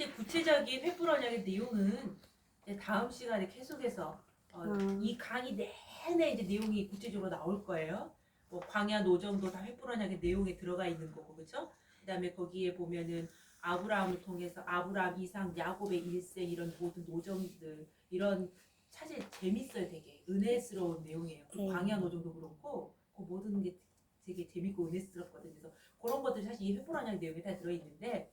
이제 구체적인 횃불 언약의 내용은 이제 다음 시간에 계속해서 이 강의 내내 이제 내용이 구체적으로 나올 거예요. 뭐 광야 노정도 다 횃불 언약의 내용에 들어가 있는 거고, 그렇죠? 그다음에 거기에 보면은 아브라함을 통해서 아브라함, 이삭, 야곱의 일생 이런 모든 노정들 이런 사실 재밌어요. 되게 은혜스러운 내용이에요. 그 광야 노정도 그렇고 그 모든 게 되게 재밌고 은혜스럽거든요. 그래서 그런 것들이 사실 이 횃불 언약 내용에 다 들어 있는데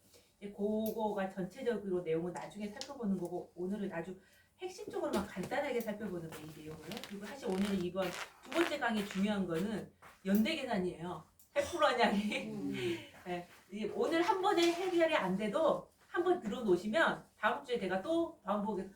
그거가 전체적으로 내용은 나중에 살펴보는 거고 오늘은 아주 핵심적으로만 간단하게 살펴보는 거예요. 이 내용을. 그리고 사실 오늘 이번 두 번째 강의 중요한 거는 연대 계산이에요. 횃불 언약이. 네, 오늘 한 번에 해결이 안 돼도 한 번 들어놓으시면 다음 주에 내가 또 반복해서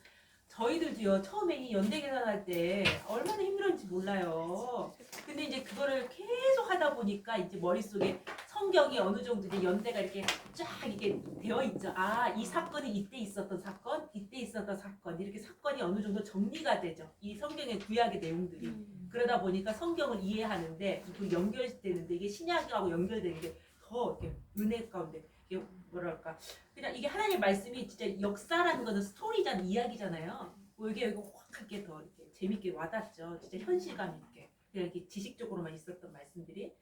저희들도요 처음에 이 연대 계산할 때 얼마나 힘들었는지 몰라요. 근데 이제 그거를 계속 하다 보니까 이제 머릿속에 성경이 어느 정도 이제 연대가 이렇게 쫙 이게 되어 있죠. 아, 이 사건이 이때 있었던 사건, 이때 있었던 사건 이렇게 사건이 어느 정도 정리가 되죠. 이 성경의 구약의 내용들이. 그러다 보니까 성경을 이해하는데 그 연결되는데 이게 신약하고 연결되는 게 더 이렇게 은혜 가운데 이게 뭐랄까 그냥 이게 하나님의 말씀이 진짜 역사라는 거는 스토리잖아 이야기잖아요. 뭐 이게 확 이렇게 더 이렇게 재밌게 와닿죠. 진짜 현실감 있게 그냥 이렇게 지식적으로만 있었던 말씀들이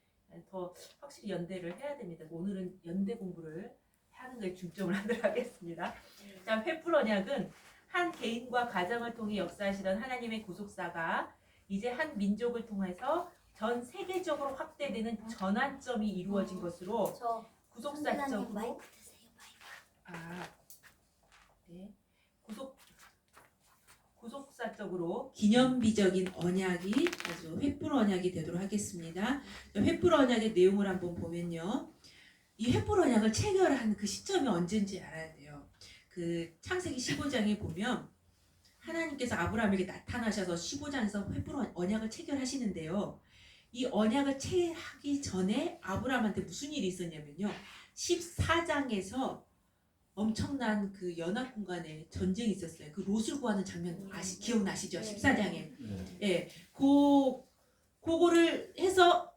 더 확실히 연대를 해야 됩니다. 오늘은 연대 공부를 하는 거에 중점을 하도록 하겠습니다. 자, 횃불 언약은 한 개인과 가정을 통해 역사하시던 하나님의 구속사가 이제 한 민족을 통해서 전 세계적으로 확대되는 전환점이 이루어진 것으로 구속사적으로 마이크 드세요. 네. 구속사적으로 기념비적인 언약이 아주 횃불 언약이 되도록 하겠습니다. 횃불 언약의 내용을 한번 보면요. 이 횃불 언약을 체결한 그 시점이 언제인지 알아야 돼요. 그 창세기 15장에 보면 하나님께서 아브라함에게 나타나셔서 15장에서 횃불 언약을 체결하시는데요. 이 언약을 체하기 전에 아브라함한테 무슨 일이 있었냐면요. 14장에서 엄청난 그 연합 공간에 전쟁이 있었어요. 그 롯을 구하는 장면 기억나시죠? 14장에. 예. 그거를 해서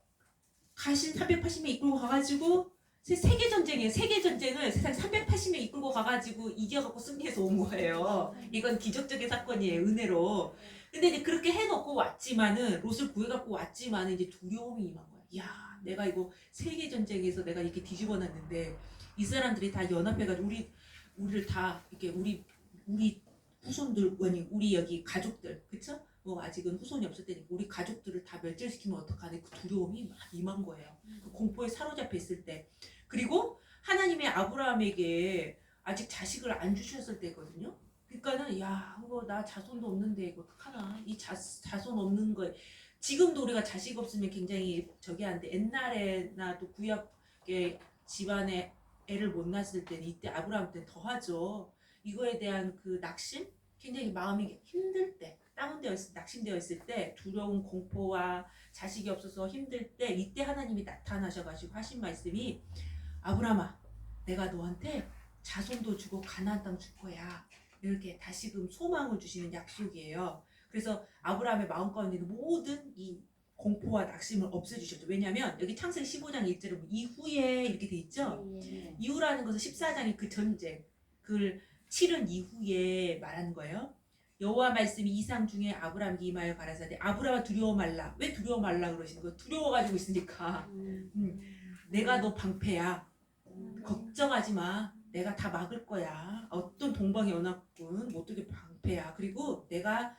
가신 380명 이끌고 가가지고 세계 전쟁이에요. 세계 전쟁을 세상 380명 이끌고 가가지고 이겨갖고 승리해서 온 거예요. 이건 기적적인 사건이에요. 은혜로. 근데 이제 그렇게 해놓고 왔지만은 롯을 구해갖고 왔지만은 이제 두려움이 임한 거야. 야, 내가 이거 세계 전쟁에서 내가 이렇게 뒤집어놨는데 이 사람들이 다 연합해가지고 우리를 다 이렇게 우리 후손들 아니 우리 여기 가족들 그쵸? 뭐 아직은 후손이 없을 때니까 우리 가족들을 다 멸절시키면 어떡하네 그 두려움이 막 임한 거예요. 그 공포에 사로잡혀 있을 때 그리고 하나님의 아브라함에게 아직 자식을 안 주셨을 때거든요. 그러니까는 야 이거 나 자손도 없는데 이거 어떡하나 이 자손 없는 거에 지금도 우리가 자식 없으면 굉장히 저기 한데 옛날에나 또 구약의 집안에 애를 못 낳았을 때는 이때 아브라함 때는 더하죠. 이거에 대한 그 낙심 굉장히 마음이 힘들 때 낙심되어 있을 때 두려운 공포와 자식이 없어서 힘들 때 이때 하나님이 나타나셔가지고 하신 말씀이 아브라함아 내가 너한테 자손도 주고 가나안 땅 줄 거야 이렇게 다시금 소망을 주시는 약속이에요. 그래서 아브라함의 마음 가운데 있는 모든 이 공포와 낙심을 없애주셨죠. 왜냐하면 여기 창세기 15장 1절에 이후에 이렇게 돼 있죠. 이후라는 것은 14장의 그 전쟁 그걸 치른 이후에 말하는 거예요. 여호와 말씀이 이상 중에 아브라함에게 임하여 가라사대 아브라함아 두려워 말라. 왜 두려워 말라 그러시는 거예요? 두려워가지고 있으니까. 내가 너 방패야. 걱정하지 마. 내가 다 막을 거야. 어떤 동방의 연합군 못 들게 방패야. 그리고 내가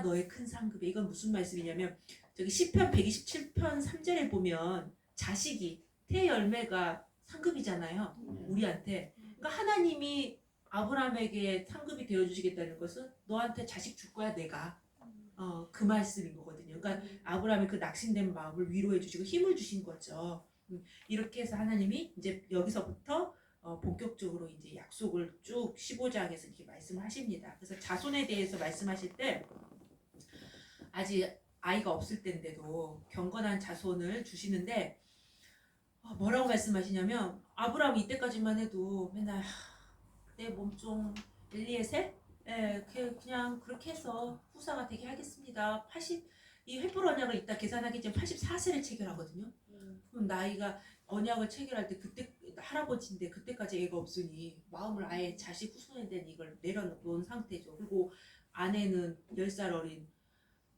너의 큰 상급이야. 이건 무슨 말씀이냐면 저기 시편 127편 3절에 보면 자식이 태열매가 상급이잖아요. 우리한테. 그러니까 하나님이 아브라함에게 상급이 되어주시겠다는 것은 너한테 자식 줄 거야 내가. 그 말씀인 거거든요. 그러니까 아브라함의 그 낙심된 마음을 위로해 주시고 힘을 주신 거죠. 이렇게 해서 하나님이 이제 여기서부터 본격적으로 이제 약속을 쭉 15장에서 이렇게 말씀하십니다. 그래서 자손에 대해서 말씀하실 때 아직 아이가 없을 때인데도 경건한 자손을 주시는데 뭐라고 말씀하시냐면 아브라함이 이때까지만 해도 맨날 내 몸종 엘리에셀 그냥 그렇게 해서 후사가 되게 하겠습니다. 이 횃불 언약을 이따 계산하기 전에 84세를 체결하거든요. 그럼 나이가 언약을 체결할 때 그때 할아버지인데 그때까지 애가 없으니 마음을 아예 자식 후손에 대한 이걸 내려놓은 상태죠. 그리고 아내는 10살 어린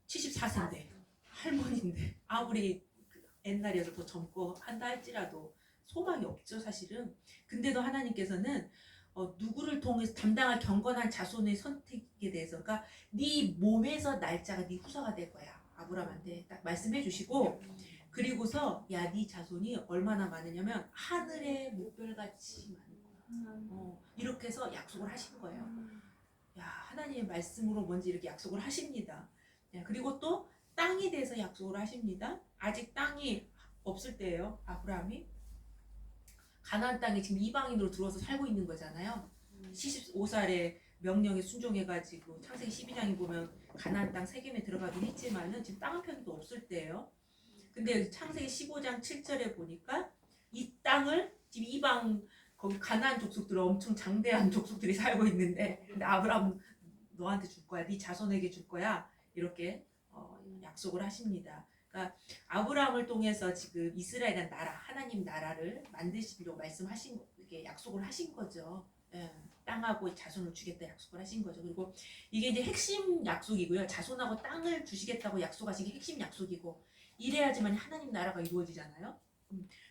74세인데 할머니인데 아무리 옛날이어서 더 젊고 한다 할지라도 소망이 없죠 사실은. 근데도 하나님께서는 누구를 통해서 담당할 경건한 자손의 선택에 대해서, 그러니까 네 몸에서 날짜가 네 후사가 될 거야 아브라함한테 딱 말씀해 주시고, 그리고서 야 네 자손이 얼마나 많으냐면 하늘의 물별같이 많은 거야. 이렇게 해서 약속을 하신 거예요. 야 하나님의 말씀으로 먼저 이렇게 약속을 하십니다. 그리고 또 땅에 대해서 약속을 하십니다. 아직 땅이 없을 때예요. 아브라함이 가나안 땅에 지금 이방인으로 들어와서 살고 있는 거잖아요. 75살에 명령에 순종해가지고 창세기 12장에 보면 가나안 땅 세겜에 들어가긴 했지만은 지금 땅 한 편도 없을 때예요. 근데 창세기 15장 7절에 보니까 이 땅을 지금 이방 거기 가나안 족속들 엄청 장대한 족속들이 살고 있는데, 근데 아브라함 너한테 줄 거야, 네 자손에게 줄 거야, 이렇게 약속을 하십니다. 그러니까 아브라함을 통해서 지금 이스라엘이라는 나라, 하나님 나라를 만드시려고 말씀하신, 이렇게 약속을 하신 거죠. 예, 땅하고 자손을 주겠다 약속을 하신 거죠. 그리고 이게 이제 핵심 약속이고요. 자손하고 땅을 주시겠다고 약속하신 게 핵심 약속이고, 이래야지만 하나님 나라가 이루어지잖아요.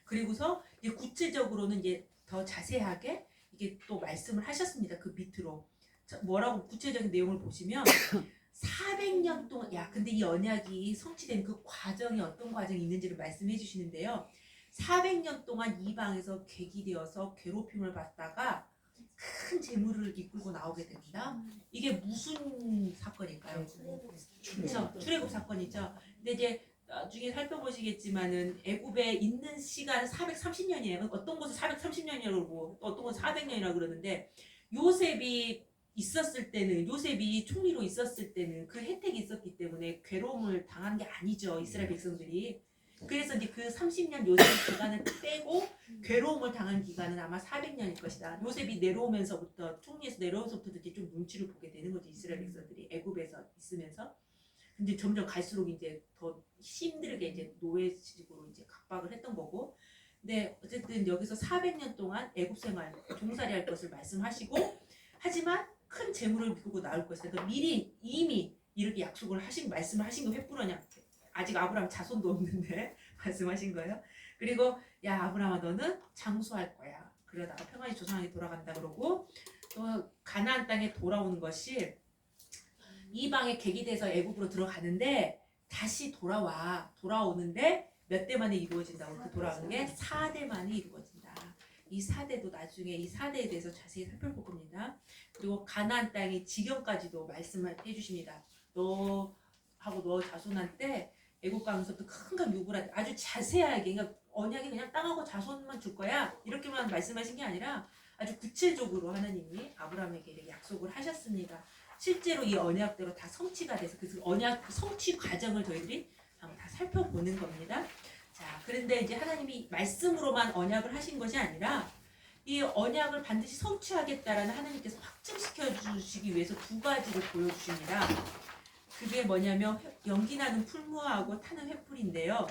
그리고서 이제 구체적으로는 이제 더 자세하게 이게 또 말씀을 하셨습니다. 그 밑으로 뭐라고 구체적인 내용을 보시면 400년 동안, 야 근데 이 언약이 성취된 그 과정이 어떤 과정이 있는지를 말씀해 주시는데요. 400년 동안 이방에서 객이되어서 괴롭힘을 받다가 큰 재물을 이끌고 나오게 됩니다. 이게 무슨 사건일까요? 그렇죠. 출애굽 사건이죠. 근데 이제 나중에 살펴보시겠지만은 애굽에 있는 시간은 430년이에요. 어떤 곳은 430년이라고 그러고 또 어떤 곳은 400년이라고 그러는데, 요셉이 있었을 때는, 요셉이 총리로 있었을 때는 그 혜택이 있었기 때문에 괴로움을 당한 게 아니죠, 이스라엘 백성들이. 그래서 이제 그 30년 요셉 기간을 빼고 괴로움을 당한 기간은 아마 400년일 것이다. 요셉이 내려오면서부터, 총리에서 내려오면서부터 이제 좀 눈치를 보게 되는 거죠, 이스라엘 백성들이 애굽에서 있으면서. 근데 점점 갈수록 이제 더 힘들게 이제 노예식으로 이제 각박을 했던 거고. 근데 어쨌든 여기서 400년 동안 애굽 생활 종살이 할 것을 말씀하시고, 하지만 큰 재물을 이끌고 나올 것이다. 그러니까 미리 이미 이렇게 약속을 하신, 말씀을 하신 게 횃불 언약. 아직 아브라함 자손도 없는데 말씀하신 거예요. 그리고 야 아브라함아 너는 장수할 거야. 그러다가 평안히 조상에게 돌아간다 그러고, 또 가나안 땅에 돌아오는 것이 이방의 객이 돼서 애굽으로 들어가는데 다시 돌아오는데 몇 대 만에 이루어진다고. 그 돌아오는 게 4대 만에 이루어진다. 이 4대도 나중에 이 4대에 대해서 자세히 살펴볼 겁니다. 그리고 가나안 땅의 지경까지도 말씀을 해주십니다. 너하고 너 자손한테 애굽 가면서부터 큰강 요구를 아주 자세하게, 그러니까 언약이 그냥 땅하고 자손만 줄 거야 이렇게만 말씀하신 게 아니라 아주 구체적으로 하나님이 아브라함에게 약속을 하셨습니다. 실제로 이 언약대로 다 성취가 돼서 그 언약 성취 과정을 저희들이 한번 다 살펴보는 겁니다. 자, 그런데 이제 하나님이 말씀으로만 언약을 하신 것이 아니라 이 언약을 반드시 성취하겠다라는 하나님께서 확증시켜 주시기 위해서 두 가지를 보여주십니다. 그게 뭐냐면 연기나는 풀무하고 타는 횃불인데요.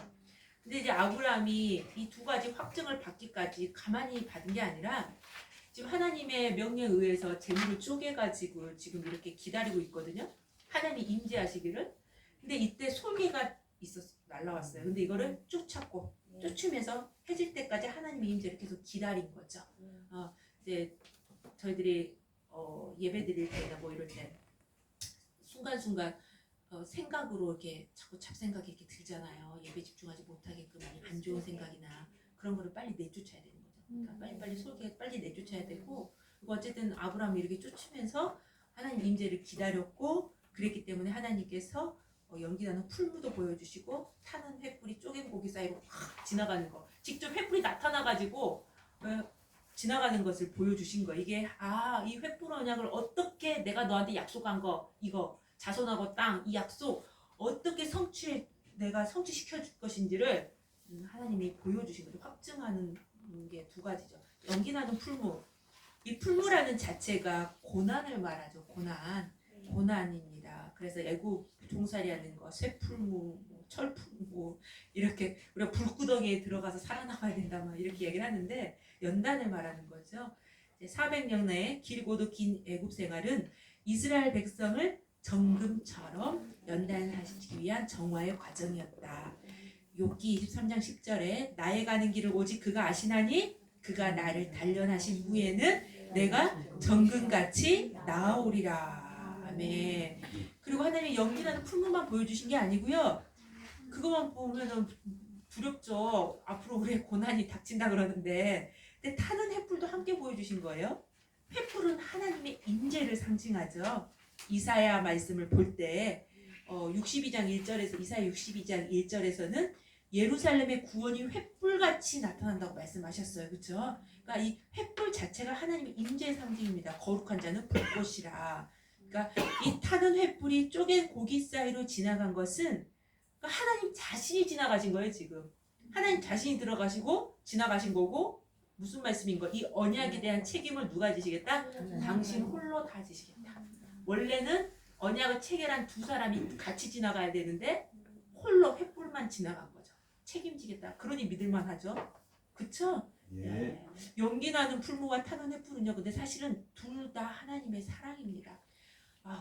근데 이제 아브라함이 이 두 가지 확증을 받기까지 가만히 받은 게 아니라 지금 하나님의 명령에 의해서 재물을 쪼개가지고 지금 이렇게 기다리고 있거든요. 하나님이 임재하시기를. 근데 이때 솔개가 날라왔어요. 근데 이거를 쫓으면서 해질 때까지 하나님의 임재를 계속 기다린 거죠. 이제 저희들이 예배 드릴 때나 뭐 이럴 때 순간순간 생각으로 이렇게 자꾸 잡생각이 이렇게 들잖아요. 예배 집중하지 못하게끔 안 좋은 생각이나 그런 거를 빨리 내쫓아야 되는 거죠. 그러니까 빨리 솔개 빨리 내쫓아야 되고, 그리고 어쨌든 아브라함이 이렇게 쫓으면서 하나님 임재를 기다렸고, 그랬기 때문에 하나님께서 연기나는 풀무도 보여주시고 타는 횃불이 쪼갠 고기 사이로 확 지나가는 거, 직접 횃불이 나타나가지고 지나가는 것을 보여주신 거. 이게 이 횃불 언약을 어떻게 내가 너한테 약속한 거, 이거 자손하고 땅 이 약속 어떻게 내가 성취시켜 줄 것인지를 하나님이 보여주신 거죠. 확증하는 게 두 가지죠. 연기나는 풀무. 이 풀무라는 자체가 고난을 말하죠. 고난입니다. 그래서 애굽 종살이하는 거, 쇠풀무, 철풍 뭐 이렇게 우리가 불구덩이에 들어가서 살아남아야 된다 막 이렇게 얘기를 하는데 연단을 말하는 거죠. 400년의 길고도 긴 애굽 생활은 이스라엘 백성을 정금처럼 연단하시기 위한 정화의 과정이었다. 욥기 23장 10절에 나의 가는 길을 오직 그가 아시나니 그가 나를 단련하신 후에는 내가 정금같이 나아오리라. 아멘. 그리고 하나님이 연기나는 풀무만 보여주신 게 아니고요. 그것만 보면은 두렵죠. 앞으로 우리의 고난이 닥친다 그러는데, 근데 타는 횃불도 함께 보여주신 거예요. 횃불은 하나님의 임재를 상징하죠. 이사야 말씀을 볼 때 62장 1절에서 이사야 62장 1절에서는 예루살렘의 구원이 횃불같이 나타난다고 말씀하셨어요. 그렇죠? 그러니까 이 횃불 자체가 하나님의 임재의 상징입니다. 거룩한 자는 불꽃이라. 그러니까 이 타는 횃불이 쪼갠 고기 사이로 지나간 것은 그러니까 하나님 자신이 지나가신 거예요. 지금 하나님 자신이 들어가시고 지나가신 거고, 무슨 말씀인 거? 이 언약에 대한 책임을 누가 지시겠다? 당신 홀로 다 지시겠다. 원래는 언약을 체결한 두 사람이 같이 지나가야 되는데 홀로 횃불만 지나간 거죠. 책임지겠다. 그러니 믿을만 하죠. 그쵸? 예. 연기나는 풀무와 타는 횃불은요. 근데 사실은 둘 다 하나님의 사랑입니다.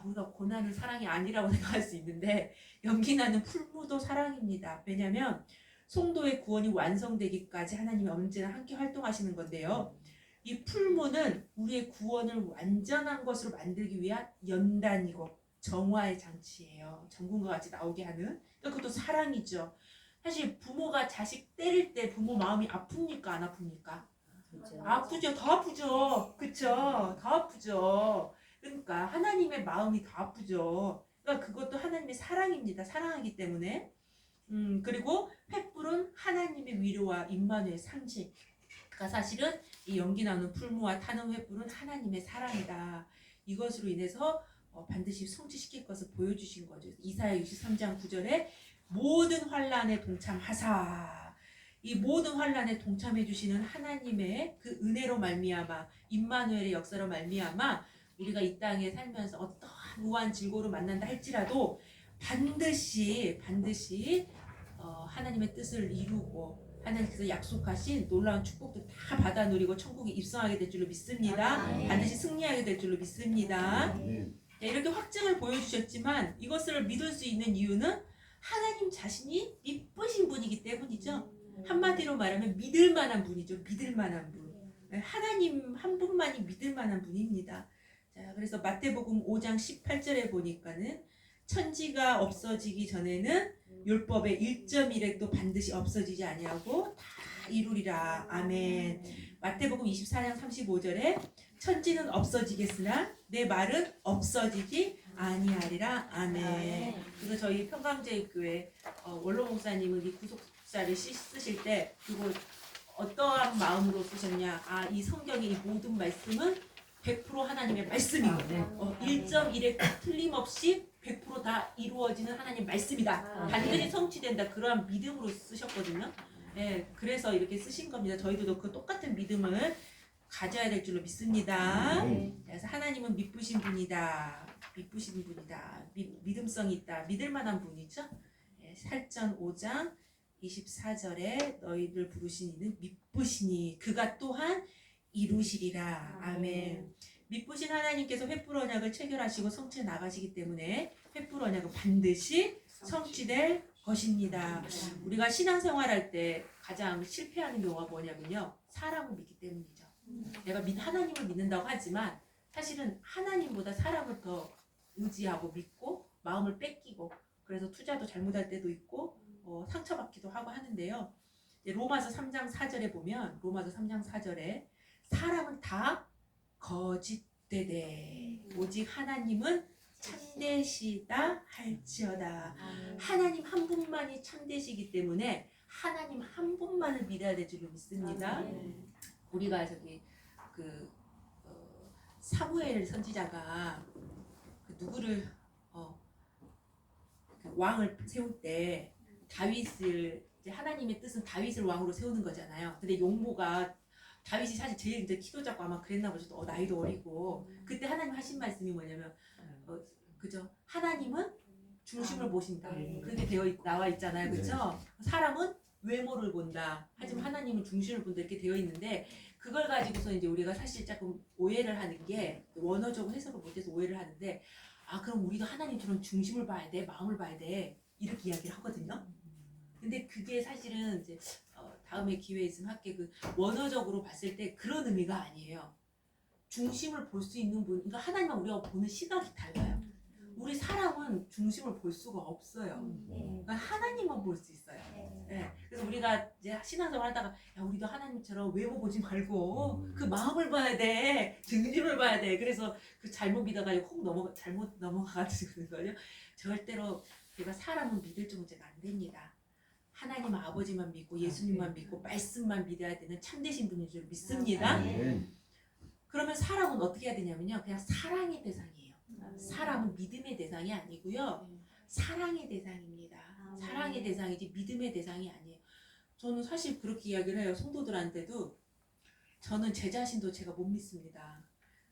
우리가 고난은 사랑이 아니라고 생각할 수 있는데 연기나는 풀무도 사랑입니다. 왜냐하면 성도의 구원이 완성되기까지 하나님이 언제나 함께 활동하시는 건데요. 이 풀무는 우리의 구원을 완전한 것으로 만들기 위한 연단이고 정화의 장치예요. 정금과 같이 나오게 하는. 그러니까 그것도 사랑이죠. 사실 부모가 자식 때릴 때 부모 마음이 아픕니까? 안 아픕니까? 그렇죠. 아프죠. 더 아프죠. 그쵸? 더 아프죠. 그러니까 하나님의 마음이 더 아프죠. 그러니까 그것도 하나님의 사랑입니다. 사랑하기 때문에. 그리고 횃불은 하나님의 위로와 임마누엘 상징. 그러니까 사실은 이 연기 나는 풀무와 타는 횃불은 하나님의 사랑이다. 이것으로 인해서 반드시 성취시킬 것을 보여주신 거죠. 이사야 63장 9절에 모든 환난에 동참하사. 이 모든 환난에 동참해 주시는 하나님의 그 은혜로 말미암아, 임마누엘의 역사로 말미암아 우리가 이 땅에 살면서 어떠한 무한 질고를 만난다 할지라도 반드시 하나님의 뜻을 이루고 하나님께서 약속하신 놀라운 축복도 다 받아 누리고 천국에 입성하게 될 줄로 믿습니다. 반드시 승리하게 될 줄로 믿습니다. 이렇게 확증을 보여주셨지만 이것을 믿을 수 있는 이유는 하나님 자신이 이쁘신 분이기 때문이죠. 한마디로 말하면 믿을 만한 분이죠. 믿을 만한 분. 하나님 한 분만이 믿을 만한 분입니다. 자, 그래서 마태복음 5장 18절에 보니까는 천지가 없어지기 전에는 율법의 1.1획도 반드시 없어지지 아니하고 다 이루리라. 아멘. 마태복음 24장 35절에 천지는 없어지겠으나 내 말은 없어지지 아니하리라. 아멘. 그래서 저희 평강제일교회 원로 목사님은 이 구속사를 쓰실 때 그거 어떠한 마음으로 쓰셨냐? 이 성경의 이 모든 말씀은 100% 하나님의 말씀이고 1.1획 틀림없이 100%다 이루어지는 하나님 말씀이다. 반드시 성취된다. 그러한 믿음으로 쓰셨거든요. 네, 그래서 이렇게 쓰신 겁니다. 저희들도 그 똑같은 믿음을 가져야 될 줄로 믿습니다. 그래서 하나님은 미쁘신 분이다. 미쁘신 분이다. 믿음성이 있다. 믿을 만한 분이죠. 네, 살전 5장 24절에 너희를 부르신 이는 미쁘시니 그가 또한 이루시리라. 아멘. 미쁘신 하나님께서 횃불 언약을 체결하시고 성취해 나가시기 때문에 횃불 언약은 반드시 성취될 것입니다. 우리가 신앙생활할 때 가장 실패하는 경우가 뭐냐면요. 사람을 믿기 때문이죠. 내가 하나님을 믿는다고 하지만 사실은 하나님보다 사람을 더 의지하고 믿고 마음을 뺏기고 그래서 투자도 잘못할 때도 있고 상처받기도 하고 하는데요. 로마서 3장 4절에 보면 로마서 3장 4절에 사람은 다 거짓되되 오직 하나님은 참되시다 할지어다. 하나님 한 분만이 참되시기 때문에 하나님 한 분만을 믿어야 될 줄로 믿습니다. 우리가 저기 사무엘 선지자가 누구를 왕을 세울 때 다윗을 이제 하나님의 뜻은 다윗을 왕으로 세우는 거잖아요. 근데 용모가 다윗이 사실 제일 이제 키도 작고 아마 그랬나 보죠. 나이도 어리고 그때 하나님 하신 말씀이 뭐냐면 그죠? 하나님은 중심을 보신다. 네. 그렇게 나와 있잖아요. 그렇죠? 사람은 외모를 본다. 하지만 하나님은 중심을 본다. 이렇게 되어 있는데 그걸 가지고서 이제 우리가 사실 조금 오해를 하는 게 원어적으로 해석을 못해서 오해를 하는데 아 그럼 우리도 하나님처럼 중심을 봐야 돼, 마음을 봐야 돼 이렇게 이야기를 하거든요. 근데 그게 사실은 이제 다음에 기회 있으면 할게 그 원어적으로 봤을 때 그런 의미가 아니에요. 중심을 볼 수 있는 분, 그러니까 하나님과 우리가 보는 시각이 달라요. 우리 사람은 중심을 볼 수가 없어요. 그러니까 하나님만 볼 수 있어요. 네. 그래서 우리가 이제 신앙생활 하다가 야 우리도 하나님처럼 외모 보지 말고 그 마음을 봐야 돼, 중심을 봐야 돼. 그래서 그 잘못 믿어가지고 잘못 넘어가가지고 그런걸요. 절대로 우리가 사람은 믿을 존재가 안 됩니다. 하나님 아버지만 믿고 예수님만 믿고 말씀만 믿어야 되는 참되신 분인 줄 믿습니다. 그러면 사람은 어떻게 해야 되냐면요. 그냥 사랑의 대상이에요. 사람은 믿음의 대상이 아니고요. 사랑의 대상입니다. 사랑의 대상이지 믿음의 대상이 아니에요. 저는 사실 그렇게 이야기를 해요. 성도들한테도 저는 제 자신도 제가 못 믿습니다.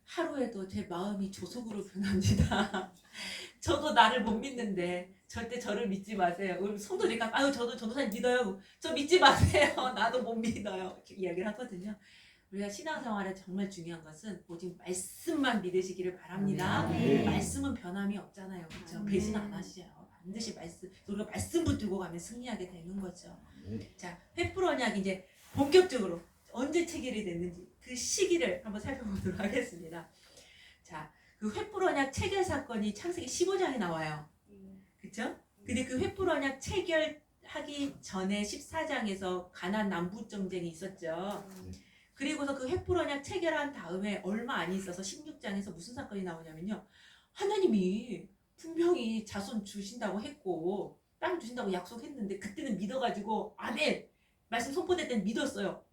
하루에도 제 마음이 조속으로 변합니다. 저도 나를 못 믿는데 절대 저를 믿지 마세요. 우리 성도니까 아유 저도 전도사님 믿어요. 저 믿지 마세요. 나도 못 믿어요. 이렇게 이야기를 하거든요. 우리가 신앙생활에 정말 중요한 것은 오직 말씀만 믿으시기를 바랍니다. 말씀은 변함이 없잖아요. 그렇죠? 배신 안 하시죠. 반드시 말씀, 우리가 말씀 붙들고 가면 승리하게 되는 거죠. 자, 횃불 언약이 이제 본격적으로 언제 체결이 됐는지 그 시기를 한번 살펴보도록 하겠습니다. 자, 그 횃불 언약 체결 사건이 창세기 15장에 나와요. 그렇죠? 근데 그 횃불 언약 체결하기 전에 14장에서 가나안 남부 전쟁이 있었죠. 그리고서 그 횃불 언약 체결한 다음에 얼마 안 있어서 16장에서 무슨 사건이 나오냐면요. 하나님이 분명히 자손 주신다고 했고 땅 주신다고 약속했는데 그때는 믿어가지고 안 해. 말씀 선포될 때는 믿었어요.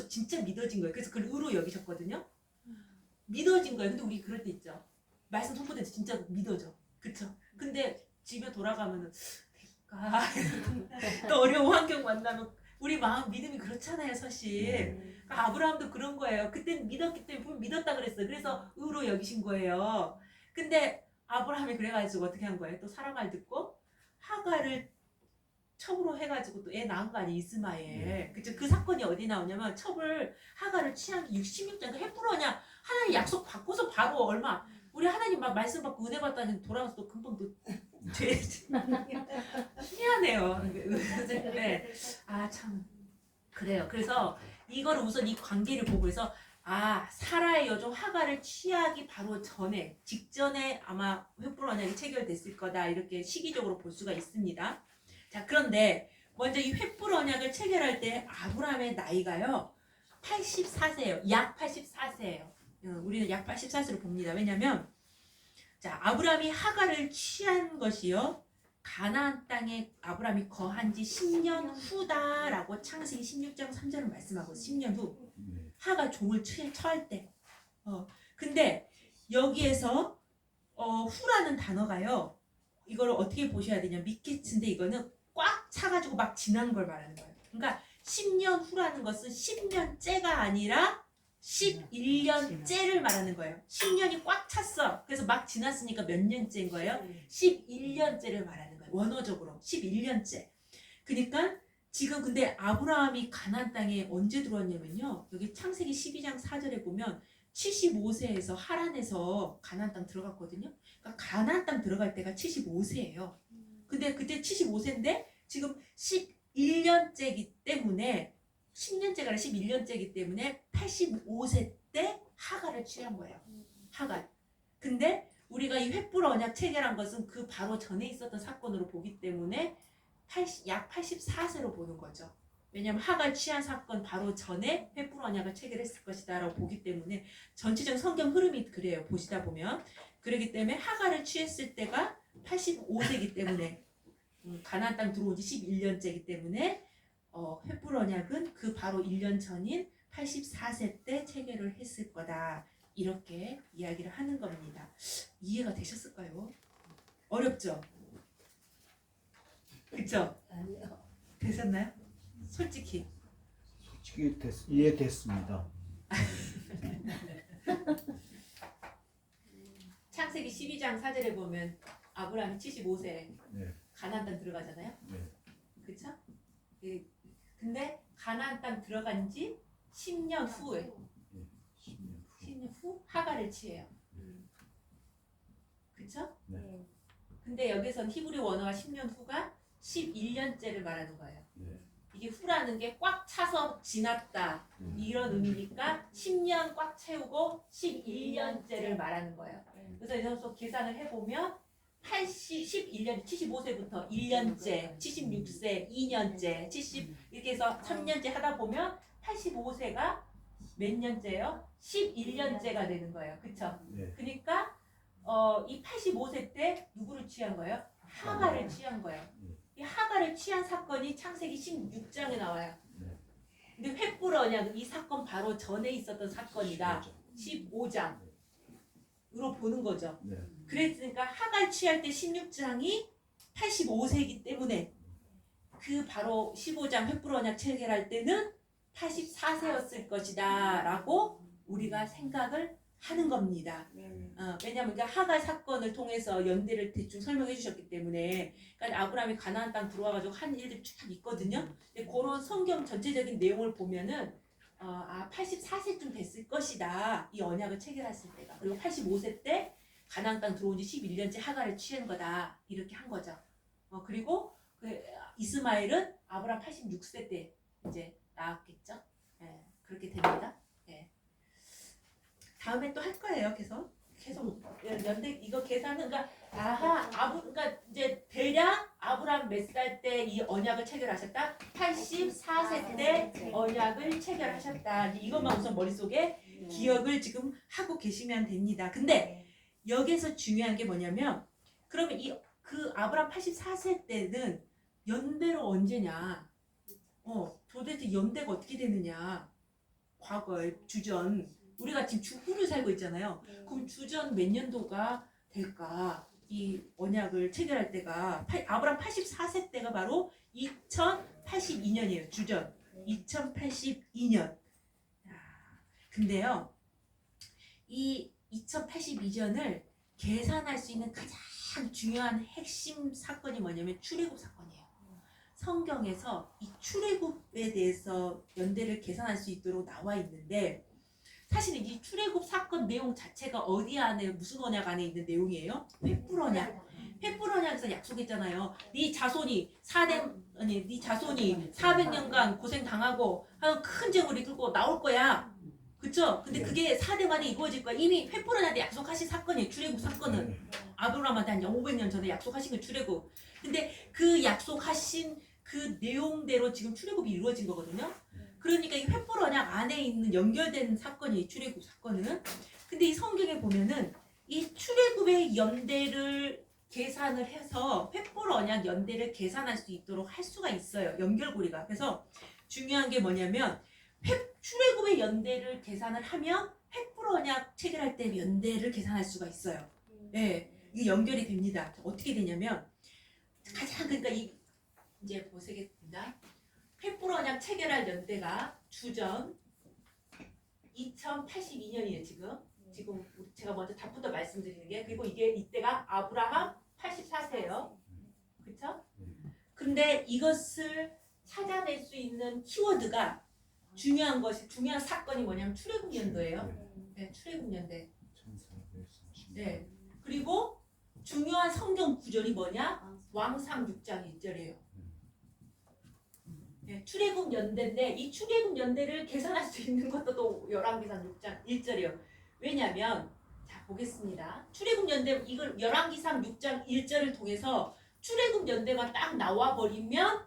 진짜 믿어진 거예요. 그래서 그걸 의로 여기셨거든요. 믿어진 거예요. 근데 우리 그럴 때 있죠. 말씀 선포될 때 진짜 믿어져. 그쵸? 근데 집에 돌아가면은 또 어려운 환경 만나면 우리 마음 믿음이 그렇잖아요, 사실. 아브라함도 그런 거예요. 그때는 믿었기 때문에 믿었다 그랬어요. 그래서 의로 여기신 거예요. 근데 아브라함이 그래가지고 어떻게 한 거예요? 또 사라 말 듣고 하갈을 첩으로 해가지고 또 애 낳은 거 아니에요, 이스마엘. 그쵸? 그 사건이 어디 나오냐면 첩을 하갈을 취한 게 66장. 그 횃불 언약 하나님 약속 받고서 바로 얼마 우리 하나님 막 말씀 받고 은혜 받다니 돌아가서 또 금방 또 죄. 미안해요. 네. 아 참 그래요. 그래서 이걸 우선 이 관계를 보고 해서 아 사라의 여종 하갈을 취하기 바로 전에 직전에 아마 횃불 언약이 체결됐을 거다 이렇게 시기적으로 볼 수가 있습니다. 자 그런데 먼저 이 횃불 언약을 체결할 때 아브라함의 나이가요 84세예요. 약 84세예요. 우리는 약 84세로 봅니다. 왜냐하면 자 아브라함이 하갈을 취한 것이요 가나안 땅에 아브라함이 거한 지 10년 후다라고 창세기 16장 3절을 말씀하고 10년 후 하갈 종을 처할 때 근데 여기에서 후라는 단어가요 이걸 어떻게 보셔야 되냐 미케츠인데 이거는 꽉 차가지고 막 지난 걸 말하는 거예요. 그러니까 10년 후라는 것은 10년째가 아니라 11년째를 말하는 거예요. 10년이 꽉 찼어. 그래서 막 지났으니까 몇 년째인 거예요? 11년째를 말하는 거예요. 원어적으로 11년째. 그러니까 지금 근데 아브라함이 가나안 땅에 언제 들어왔냐면요. 여기 창세기 12장 4절에 보면 75세에서 하란에서 가나안 땅 들어갔거든요. 그러니까 가나안 땅 들어갈 때가 75세예요. 근데 그때 75세인데 지금 11년째이기 때문에 10년째가 아니라 11년째이기 때문에 85세 때 하갈을 취한 거예요. 하갈. 근데 우리가 이 횃불 언약 체결한 것은 그 바로 전에 있었던 사건으로 보기 때문에 약 84세로 보는 거죠. 왜냐하면 하갈 취한 사건 바로 전에 횃불 언약을 체결했을 것이다 라고 보기 때문에 전체적인 성경 흐름이 그래요. 보시다 보면. 그렇기 때문에 하갈을 취했을 때가 85세이기 때문에 가나안 땅 들어온 지 11년째이기 때문에 횃불 언약은 그 바로 1년 전인 84세 때 체결을 했을 거다. 이렇게 이야기를 하는 겁니다. 이해가 되셨을까요? 어렵죠? 그쵸? 아니요. 되셨나요? 솔직히 이해됐습니다. 창세기 12장 4절에 보면 아브라함이 75세 네. 가나안 땅 들어가잖아요. 네. 그쵸? 예. 근데 가나안 땅 들어간 지 10년 후에 10년 후. 10년 후 하가를 취해요. 그쵸? 네. 근데 여기선 히브리 원어가 10년 후가 11년째를 말하는 거예요. 네. 이게 후라는 게 꽉 차서 지났다 이런 의미니까 10년 꽉 채우고 11년째를 말하는 거예요. 그래서 이제부터 계산을 해보면 11년 75세부터 1년째, 76세 2년째, 70 이렇게 해서 3년째 하다 보면 85세가 몇 년째요? 11년째가 되는 거예요. 그쵸? 네. 그러니까 이 85세 때 누구를 취한 거예요? 하가를 취한 거예요. 이 하가를 취한 사건이 창세기 16장에 나와요. 네. 근데 횃불 언약 이 사건 바로 전에 있었던 사건이다. 15장으로 보는 거죠. 네. 그랬으니까 하가를 취할 때 16장이 85세이기 때문에 그 바로 15장 횃불 언약 체결할 때는 84세였을 것이다 라고 우리가 생각을 하는 겁니다. 왜냐하면 그러니까 하갈 사건을 통해서 연대를 대충 설명해 주셨기 때문에 그러니까 아브라함이 가나안 땅 들어와가지고 한 일들이 쭉 있거든요. 근데 그런 성경 전체적인 내용을 보면은 84세쯤 됐을 것이다. 이 언약을 체결했을 때가. 그리고 85세 때 가나안 땅 들어온 지 11년째 하갈을 취한 거다. 이렇게 한 거죠. 그리고 그 이스마엘은 아브라함 86세 때 이제 나왔겠죠. 예, 그렇게 됩니다. 예. 다음에 또 할 거예요. 계속 연대 이거 계산은 그러니까 그러니까 이제 대략 아브라함 몇 살 때 이 언약을 체결하셨다? 84세 때 언약을 체결하셨다. 이것만 우선 머릿속에 기억을 지금 하고 계시면 됩니다. 근데 여기서 중요한 게 뭐냐면 그러면 그 아브라함 84세 때는 연대로 언제냐? 도대체 연대가 어떻게 되느냐? 과거에 주전 우리가 지금 주후를 살고 있잖아요. 그럼 주전 몇 년도가 될까? 이 언약을 체결할 때가 아브라함 84세 때가 바로 2082년이에요. 주전 2082년. 근데요, 이 2082년을 계산할 수 있는 가장 중요한 핵심 사건이 뭐냐면 출애굽 사건이에요. 성경에서 이 출애굽에 대해서 연대를 계산할 수 있도록 나와 있는데 사실은 이 출애굽 사건 내용 자체가 어디 안에 무슨 언약 안에 있는 내용이에요? 횃불 언약. 횃불 언약에서 약속했잖아요. 네 자손이 400년간 고생 당하고 큰 재물이 들고 나올 거야. 그쵸? 근데 그게 4대 만에 이루어질 거야. 이미 횃불 언약에 약속하신 사건이에요. 출애굽 사건은 아브라함한테 한 500년 전에 약속하신 거 출애굽. 근데 그 약속하신 그 내용대로 지금 출애굽이 이루어진 거거든요. 그러니까 이 횃불 언약 안에 있는 연결된 사건이 출애굽 사건은. 근데 이 성경에 보면은 이 출애굽의 연대를 계산을 해서 횃불 언약 연대를 계산할 수 있도록 할 수가 있어요. 연결고리가. 그래서 중요한 게 뭐냐면 출애굽의 연대를 계산을 하면 횃불 언약 체결할 때 연대를 계산할 수가 있어요. 네, 이게 연결이 됩니다. 어떻게 되냐면 가장 그러니까 이제 보시겠습니다. 횃불 언약 체결할 연대가 주전 2082년이에요. 지금 제가 먼저 답부터 말씀드리는 게 그리고 이게 이때가 아브라함 84세예요. 그렇죠? 근데 이것을 찾아낼 수 있는 키워드가 중요한 사건이 뭐냐면 출애굽 연도예요. 네, 출애굽 연대. 네. 그리고 중요한 성경 구절이 뭐냐? 왕상 6장 1절이에요. 네, 출애굽 연대인데 이 출애굽 연대를 계산할 수 있는 것도 또 열왕기상 6장 1절이에요. 왜냐면 자 보겠습니다. 출애굽 연대 이걸 열왕기상 6장 1절을 통해서 출애굽 연대가 딱 나와 버리면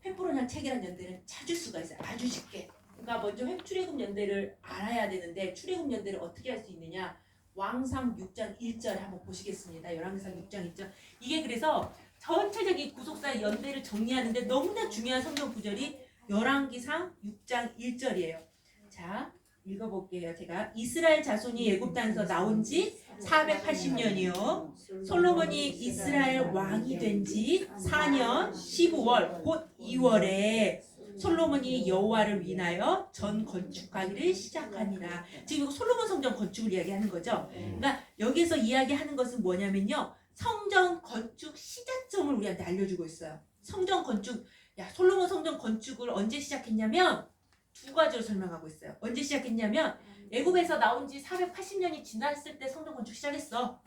횃불 언약 체결한 연대를 찾을 수가 있어요. 아주 쉽게. 그러니까 먼저 출애굽 연대를 알아야 되는데 출애굽 연대를 어떻게 할 수 있느냐? 왕상 6장 1절 한번 보시겠습니다. 열왕기상 6장 1절. 이게 그래서 전체적인 구속사의 연대를 정리하는데 너무나 중요한 성경 구절이 열왕기상 6장 1절이에요. 자, 읽어볼게요. 제가 이스라엘 자손이 애굽 땅에서 나온 지 480년이요. 솔로몬이 이스라엘 왕이 된 지 4년 15월 곧 2월에 솔로몬이 여호와를 위하여 전 건축하기를 시작하니라. 지금 솔로몬 성전 건축을 이야기하는 거죠. 그러니까 여기서 이야기하는 것은 뭐냐면요. 성전 건축 시작점을 우리한테 알려주고 있어요. 성전 건축, 야 솔로몬 성전 건축을 언제 시작했냐면 두 가지로 설명하고 있어요. 언제 시작했냐면 애굽에서 나온 지 480년이 지났을 때 성전 건축 시작했어.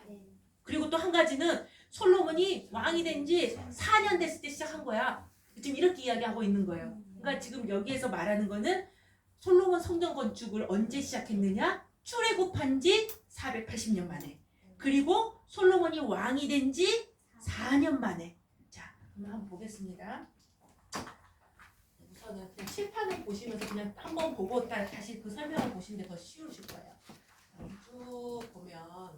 그리고 또 한 가지는 솔로몬이 왕이 된 지 4년 됐을 때 시작한 거야. 지금 이렇게 이야기하고 있는 거예요. 그러니까 지금 여기에서 말하는 거는 솔로몬 성전 건축을 언제 시작했느냐? 출애굽한 지 480년 만에. 그리고 솔로몬이 왕이 된 지 4년 만에. 자, 그럼 한번 보겠습니다. 우선은 그냥 칠판을 보시면서 그냥 한번 보고 다시 그 설명을 보시는 게 더 쉬우실 거예요. 쭉 보면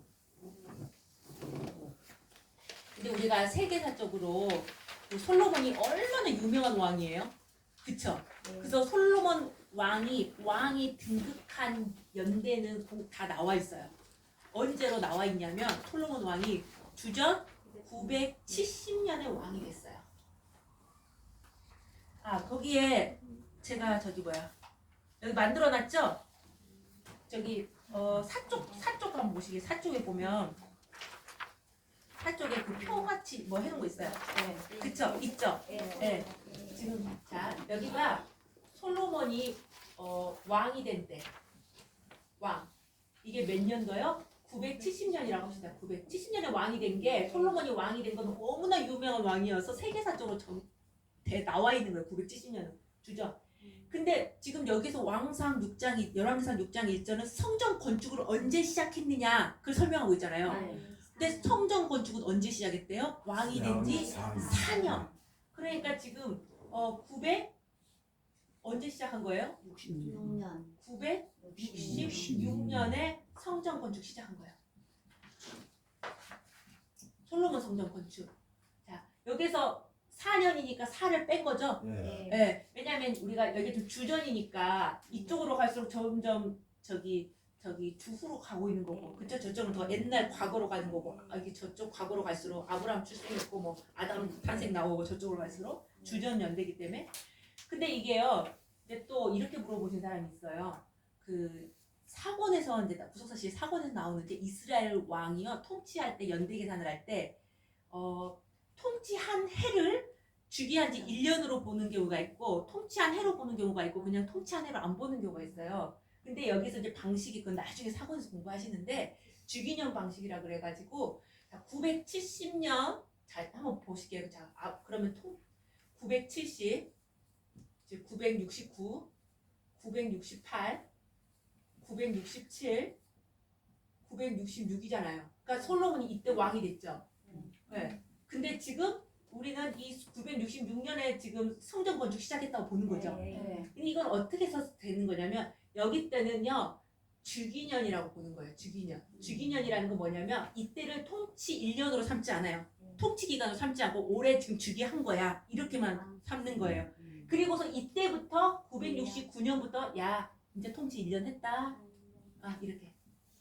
근데 우리가 세계사적으로 그 솔로몬이 얼마나 유명한 왕이에요? 그쵸? 그래서 솔로몬 왕이 등극한 연대는 다 나와 있어요. 언제로 나와 있냐면 솔로몬 왕이 주전 970년에 왕이 됐어요. 아 거기에 제가 여기 만들어놨죠? 저기 사쪽 한번 보시게. 사쪽에 보면 사쪽에 그 표같이 뭐 해놓은 거 있어요. 네. 그쵸? 있죠? 네. 지금 자 여기가 솔로몬이 왕이 된 때. 왕. 이게 몇 년도요? 970년이라고 합시다. 970년에 왕이 된 게 솔로몬이 왕이 된 건 너무나 유명한 왕이어서 세계사적으로 나와 있는 거예요. 970년은 주죠. 근데 지금 여기서 왕상 6장, 열왕기상 6장 1절은 성전 건축을 언제 시작했느냐 그걸 설명하고 있잖아요. 근데 성전 건축은 언제 시작했대요? 왕이 된 지 4년. 그러니까 지금 900 언제 시작한 거예요? 66년. 966년에 성전 건축 시작한 거예요. 솔로몬 성전 건축. 자, 여기서 4년이니까 4를 뺀 거죠? 네. 네. 왜냐면 우리가 여기 좀 주전이니까 이쪽으로 갈수록 점점 저기 주후로 가고 있는 거고, 그쵸? 저쪽은 더 옛날 과거로 가는 거고, 여기 저쪽 과거로 갈수록 아브라함 출생했고 뭐 아담 탄생 나오고 저쪽으로 갈수록 주전 연대기 때문에. 근데 이게요. 근데 또 이렇게 물어보신 사람이 있어요. 그 사권에서 이제 구속사실 사권에서 나오는데 이스라엘 왕이요 통치할 때 연대 계산을 할 때 통치한 해를 주기한 지 1년으로 보는 경우가 있고 통치한 해로 보는 경우가 있고 그냥 통치한 해로 안 보는 경우가 있어요. 근데 여기서 이제 방식이 그건 나중에 사권에서 공부하시는데 주기년 방식이라 그래가지고 970년 자 한번 보실게요. 자 그러면 970 이제 969 968 967 966이잖아요. 그러니까 솔로몬이 이때 왕이 됐죠. 네. 근데 지금 우리는 이 966년에 지금 성전 건축 시작했다고 보는 거죠. 근데 이건 어떻게 해서 되는 거냐면 여기 때는요 주기년이라고 보는 거예요. 주기년. 주기년이라는 건 뭐냐면 이때를 통치 1년으로 삼지 않아요. 통치 기간으로 삼지 않고 올해 지금 주기한 거야. 이렇게만 삼는 거예요. 그리고서 이때부터 969년부터 야 이제 통치 1년 했다. 아 이렇게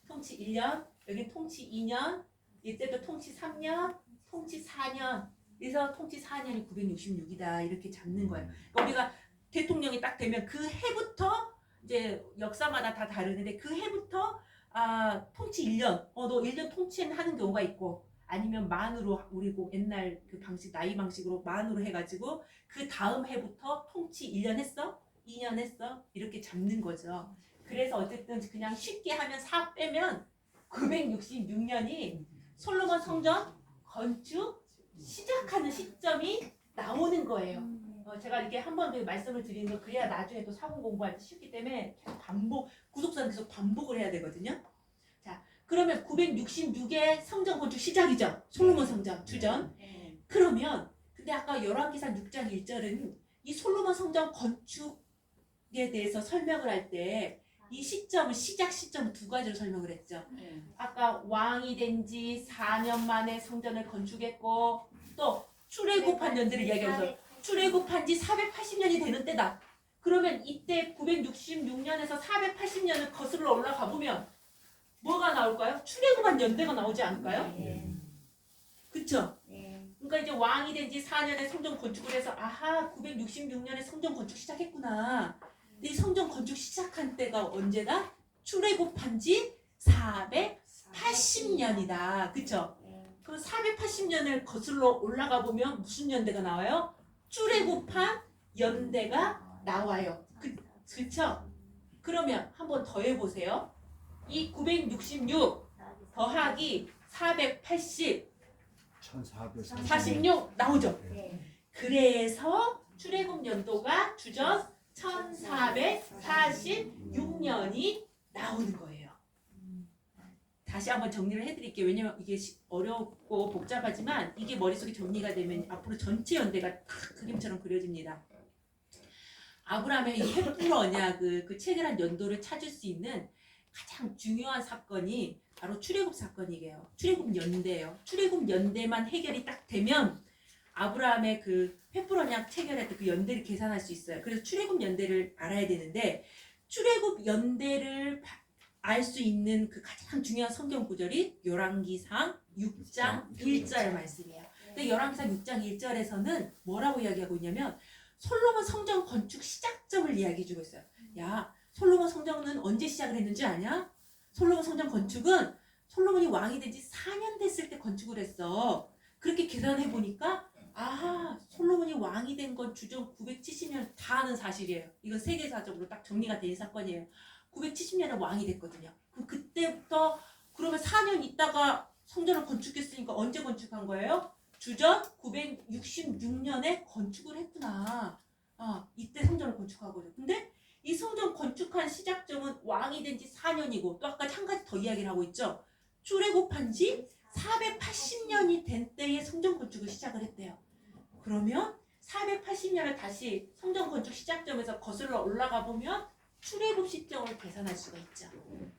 통치 1년 여기 통치 2년 이때부터 통치 3년 통치 4년 그래서 통치 4년이 966이다 이렇게 잡는 거예요. 그러니까 우리가 대통령이 딱 되면 그 해부터 이제 역사마다 다 다르는데 그 해부터 통치 1년 너 1년 통치하는 경우가 있고 아니면 만으로 우리 옛날 그 방식 나이 방식으로 만으로 해가지고 그 다음 해부터 통치 1년 했어? 2년 했어? 이렇게 잡는 거죠. 그래서 어쨌든 그냥 쉽게 하면 4 빼면 966년이 솔로몬 성전 건축 시작하는 시점이 나오는 거예요. 제가 이렇게 한 번 더 말씀을 드리는 거 그래야 나중에 또 사원 공부할 때 쉽기 때문에 계속 구속사는 계속 반복을 해야 되거든요. 자, 그러면 966의 성전 건축 시작이죠. 솔로몬 성전 주전. 그러면 근데 아까 열왕기상 6장 1절은 이 솔로몬 성전 건축에 대해서 설명을 할 때 이 시점을 시작 시점을 두 가지로 설명을 했죠. 아까 왕이 된 지 4년 만에 성전을 건축했고 또 출애굽한 연대를 이야기하면서 출애굽한 지 480년이 되는 때다. 그러면 이때 966년에서 480년을 거슬러 올라가 보면 뭐가 나올까요? 출애굽한 연대가 나오지 않을까요? 그쵸? 그러니까 이제 왕이 된 지 4년에 성전 건축을 해서 아하 966년에 성전 건축 시작했구나. 근데 이 성전 건축 시작한 때가 언제다? 출애굽한 지 480년이다. 그쵸? 그럼 480년을 거슬러 올라가 보면 무슨 연대가 나와요? 출애굽한 연대가 나와요. 그쵸? 그러면 한번 더 해보세요. 이 966 더하기 480 46 나오죠? 네. 그래서 출애굽 연도가 주전 1446년이 나오는 거예요. 다시 한번 정리를 해드릴게요. 왜냐면 이게 어렵고 복잡하지만 이게 머릿속에 정리가 되면 앞으로 전체 연대가 탁 그림처럼 그려집니다. 아브라함의 이 횃불 언약 그 체결한 연도를 찾을 수 있는 가장 중요한 사건이 바로 출애굽 사건이에요. 출애굽 연대예요. 출애굽 연대만 해결이 딱 되면 아브라함의 그 횃불 언약 체결했던 그 연대를 계산할 수 있어요. 그래서 출애굽 연대를 알아야 되는데 출애굽 연대를 알 수 있는 그 가장 중요한 성경 구절이 열왕기상 6장 1절 말씀이에요. 근데 열왕기상 6장 1절에서는 뭐라고 이야기하고 있냐면 솔로몬 성전 건축 시작점을 이야기해주고 있어요. 야, 솔로몬 성전은 언제 시작을 했는지 아냐? 솔로몬 성전 건축은 솔로몬이 왕이 된 지 4년 됐을 때 건축을 했어. 그렇게 계산해 보니까 솔로몬이 왕이 된 건 주전 970년 다 아는 사실이에요. 이건 세계사적으로 딱 정리가 된 사건이에요. 970년에 왕이 됐거든요. 그럼 그때부터 그러면 4년 있다가 성전을 건축했으니까 언제 건축한 거예요? 주전 966년에 건축을 했구나. 이때 성전을 건축하거든요. 근데 이 성전 건축한 시작점은 왕이 된 지 4년이고 또 아까 한 가지 더 이야기를 하고 있죠. 출애굽한 지 480년이 된 때에 성전 건축을 시작을 했대요. 그러면 480년을 다시 성전 건축 시작점에서 거슬러 올라가 보면 출애굽 시점을 계산할 수가 있죠.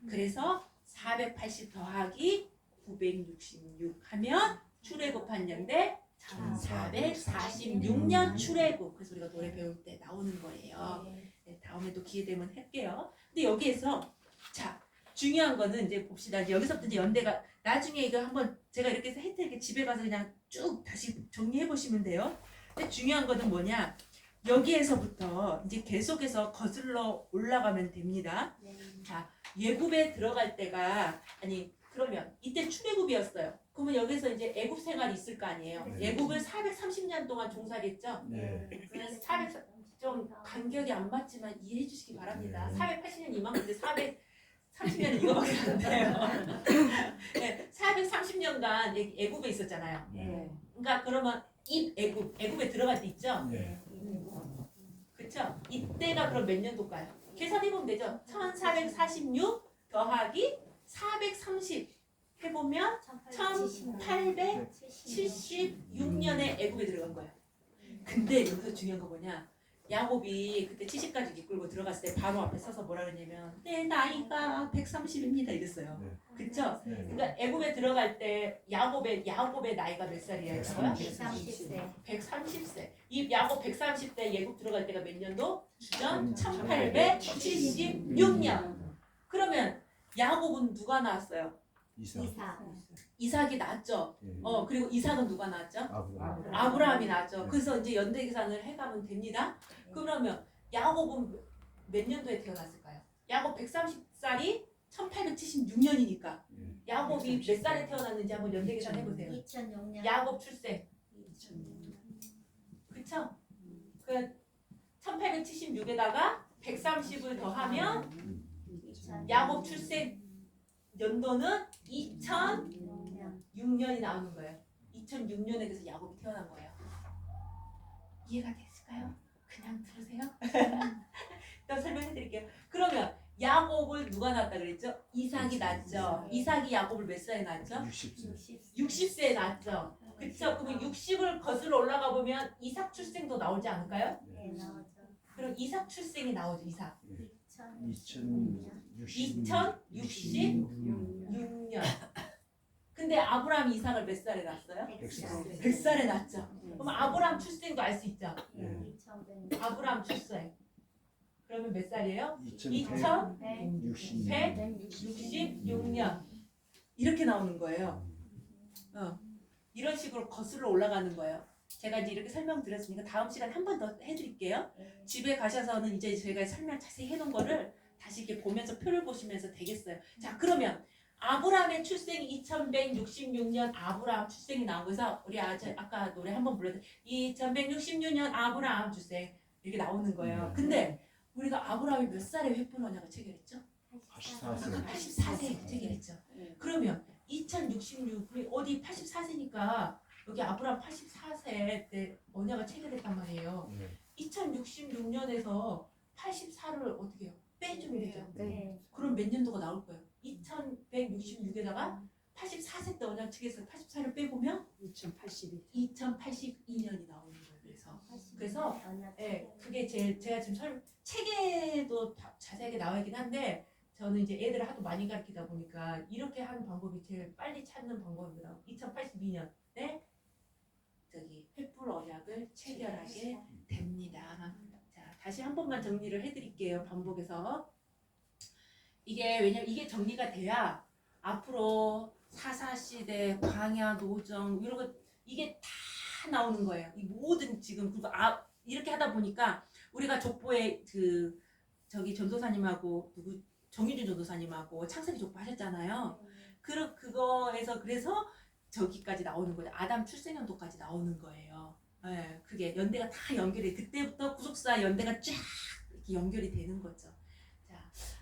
그래서 480 더하기 966 하면 출애굽한 연대 1446년 출애굽. 그래서 우리가 노래 배울 때 나오는 거예요. 네, 다음에 또 기회 되면 할게요. 근데 여기에서 자 중요한 거는 이제 봅시다. 이제 여기서부터 이제 연대가 나중에 이거 한번 제가 이렇게 해서 이렇게 집에 가서 그냥 쭉 다시 정리해 보시면 돼요. 근데 중요한 거는 뭐냐? 여기에서부터 이제 계속해서 거슬러 올라가면 됩니다. 자, 예굽에 들어갈 때가 그러면 이때 출애굽이었어요. 그러면 여기서 이제 애굽 생활이 있을 거 아니에요. 네. 애굽을 430년 동안 종살이했죠. 네. 그래서 400 좀 간격이 안 맞지만 이해해 주시기 바랍니다. 네. 480년 이만큼인데 430년은 이거밖에 안 돼요. 네, 430년간 애굽에 있었잖아요. 네. 그러니까 그러면 애굽에 들어갈 때 있죠. 네. 그렇죠? 이때가 그럼 몇 년도일까요? 계산해보면 되죠. 1446 더하기 430 해보면 1876년에 애굽에 들어간 거예요. 근데 여기서 중요한 거 뭐냐? 야곱이 그때 70까지 이끌고 들어갔을 때 바로 앞에 서서 뭐라 그러냐면 내 나이가 130입니다 이랬어요. 네. 그쵸? 네. 그러니까 애굽에 들어갈 때 야곱의 나이가 몇 살이에요? 130세. 130세. 이 야곱 130세 애굽 들어갈 때가 몇 년도? 주전 1876년. 그러면 야곱은 누가 낳았어요? 이삭. 이삭이 낳았죠. 네. 그리고 이삭은 누가 낳았죠? 아브라함. 아브라함이 낳았죠. 네. 그래서 이제 연대 계산을 해가면 됩니다. 그러면 야곱은 몇 년도에 태어났을까요? 야곱 130살이 1876년이니까 네. 야곱이 몇 살에 태어났는지 한번 연대 계산 해보세요. 2006년. 야곱 출생. 그쵸? 그 1876에다가 130을 더하면 야곱 출생 연도는 2006년이 나오는 거예요. 2006년에 그래서 야곱이 태어난 거예요. 이해가 됐을까요? 그냥 들으세요. 또 설명해 드릴게요. 그러면 야곱을 누가 낳았다 그랬죠? 이삭이 낳았죠. 이삭이 야곱을 몇 살에 낳았죠? 60세. 60세에 낳았죠. 그쵸? 그러면 60을 거슬러 올라가 보면 이삭 출생도 나오지 않을까요? 네, 나오죠. 그럼 이삭 출생이 나오죠. 이삭. 2066년. 근데 아브라함이 이삭을 몇 살에 낳았어요? 100살에 낳았죠. 그럼 아브라함 출생도 알 수 있죠. 네. 아브라함 출생. 그러면 몇 살이에요? 2160년. 2166년. 이렇게 나오는 거예요. 이런 식으로 거슬러 올라가는 거예요. 제가 이제 이렇게 설명드렸으니까 다음 시간에 한 번 더 해드릴게요. 집에 가셔서는 이제 제가 설명 자세히 해놓은 거를 다시 이렇게 보면서 표를 보시면서 되겠어요. 자, 그러면 아브라함의 출생이 2166년 아브라함 출생이 나온 거에서 우리 아까 노래 한번 불렀던 2166년 아브라함 출생 이렇게 나오는 거예요. 근데 우리가 아브라함이 몇 살에 횃불 언약을 체결했죠? 84세. 84세에 체결했죠. 그러면 2066 어디 84세니까 여기 아브라함 84세 때 언약을 체결했단 말이에요. 네. 2066년에서 84를 어떻게 해요? 빼주면 되죠. 네. 그럼 몇 년도가 나올 거예요? 2166에다가 84세 때 언약 체결해서 84를 빼보면 2082년이 나오는 거예요. 그래서 그게 제가 지금 책에도 자세하게 나와 있긴 한데 저는 이제 애들을 하도 많이 가르치다 보니까 이렇게 하는 방법이 제일 빨리 찾는 방법입니다. 2082년에 저기 횃불 언약을 체결하게 됩니다. 자, 다시 한 번만 정리를 해드릴게요. 반복해서 왜냐면 이게 정리가 돼야 앞으로 사사시대, 광야, 노정 이런 거 이게 다 나오는 거예요. 이 모든 지금 그리고 이렇게 하다 보니까 우리가 족보에 저기 전도사님하고 정유준 전도사님하고 창세기 족보 하셨잖아요. 그거에서 그래서 저기까지 나오는 거죠. 아담 출생연도까지 나오는 거예요. 네, 그게 연대가 다 연결이 그때부터 구속사 연대가 쫙 이렇게 연결이 되는 거죠. 자,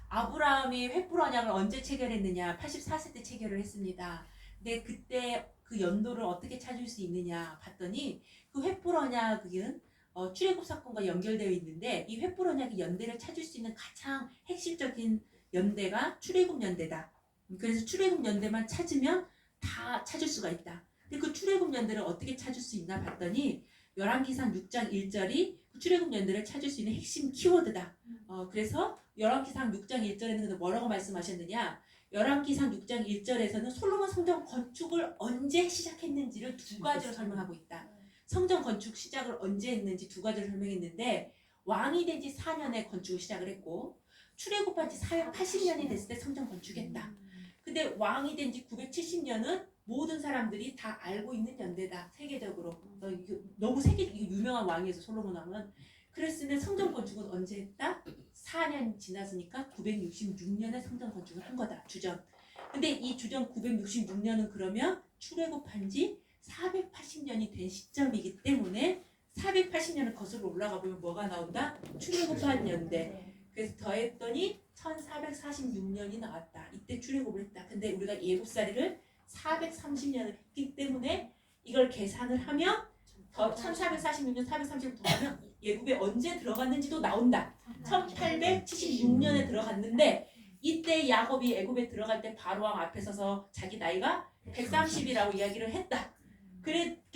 아브라함이 횃불 언약을 언제 체결했느냐? 84세 때 체결을 했습니다. 근데 그때 그 연도를 어떻게 찾을 수 있느냐 봤더니 그 횃불 언약은 출애굽 사건과 연결되어 있는데 이 횃불 언약의 연대를 찾을 수 있는 가장 핵심적인 연대가 출애굽 연대다. 그래서 출애굽 연대만 찾으면 다 찾을 수가 있다. 근데 그 출애굽 연대를 어떻게 찾을 수 있나 봤더니 열왕기상 6장 1절이 그 출애굽 연대를 찾을 수 있는 핵심 키워드다. 그래서 열왕기상 6장 1절에는 뭐라고 말씀하셨느냐? 열왕기상 6장 1절에서는 솔로몬 성전 건축을 언제 시작했는지를 두 가지로 설명하고 있다. 성전 건축 시작을 언제 했는지 두 가지로 설명했는데 왕이 된 지 4년에 건축을 시작을 했고 출애굽한 지 480년이 됐을 때 성전 건축했다. 근데 왕이 된 지 970년은 모든 사람들이 다 알고 있는 연대다. 세계적으로. 너무 유명한 왕이어서 솔로몬 왕은. 그랬으면 성전 건축은 언제 했다? 4년 지났으니까 966년에 성전 건축을 한 거다. 주전. 근데 이 주전 966년은 그러면 출애굽한 지 480년이 된 시점이기 때문에 480년을 거슬러 올라가 보면 뭐가 나온다? 출애굽한 연대. 그래서 더했더니 1446년이 나왔다. 이때 출애굽을 했다. 근데 우리가 예굽살이를 430년을 했기 때문에 이걸 계산을 하면 더 1446년 430을 더하면 예굽에 언제 들어갔는지도 나온다. 1876년에 들어갔는데 이때 야곱이 애굽에 들어갈 때 바로왕 앞에 서서 자기 나이가 130이라고 이야기를 했다. 그랬기